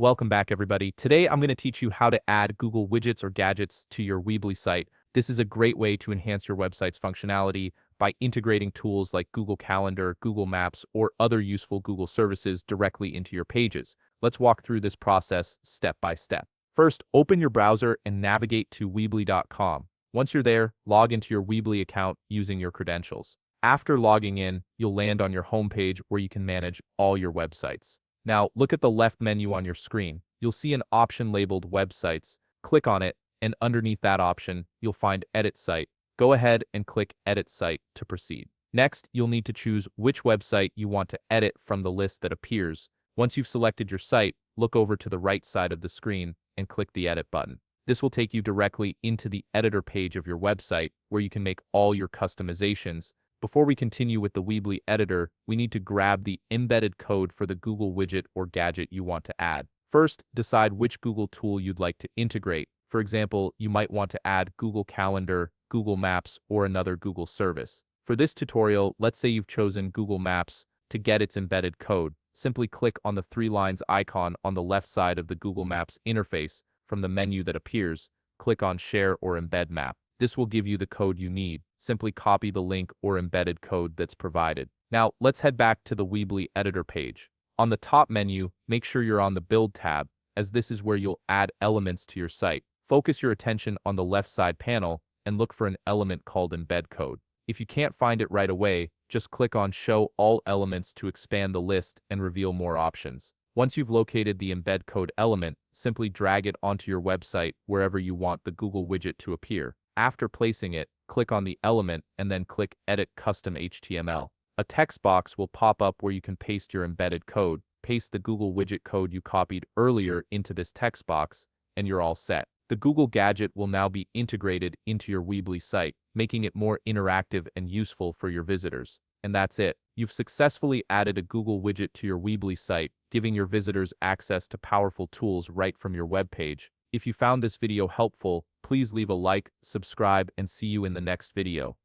Welcome back, everybody. Today, I'm going to teach you how to add Google widgets or gadgets to your Weebly site. This is a great way to enhance your website's functionality by integrating tools like Google Calendar, Google Maps, or other useful Google services directly into your pages. Let's walk through this process step by step. First, open your browser and navigate to Weebly.com. Once you're there, log into your Weebly account using your credentials. After logging in, you'll land on your homepage where you can manage all your websites. Now, look at the left menu on your screen. You'll see an option labeled Websites. Click on it, and underneath that option, you'll find Edit Site. Go ahead and click Edit Site to proceed. Next, you'll need to choose which website you want to edit from the list that appears. Once you've selected your site, look over to the right side of the screen and click the Edit button. This will take you directly into the editor page of your website where you can make all your customizations. Before we continue with the Weebly editor, we need to grab the embedded code for the Google widget or gadget you want to add. First, decide which Google tool you'd like to integrate. For example, you might want to add Google Calendar, Google Maps, or another Google service. For this tutorial, let's say you've chosen Google Maps. To get its embedded code, simply click on the three lines icon on the left side of the Google Maps interface. From the menu that appears, click on Share or Embed Map. This will give you the code you need. Simply copy the link or embedded code that's provided. Now, let's head back to the Weebly editor page. On the top menu, make sure you're on the Build tab, as this is where you'll add elements to your site. Focus your attention on the left side panel and look for an element called Embed Code. If you can't find it right away, just click on Show All Elements to expand the list and reveal more options. Once you've located the embed code element, simply drag it onto your website wherever you want the Google widget to appear. After placing it, click on the element and then click Edit Custom HTML. A text box will pop up where you can paste your embedded code. Paste the Google widget code you copied earlier into this text box, and you're all set. The Google gadget will now be integrated into your Weebly site, making it more interactive and useful for your visitors. And that's it. You've successfully added a Google widget to your Weebly site, giving your visitors access to powerful tools right from your web page. If you found this video helpful, please leave a like, subscribe, and see you in the next video.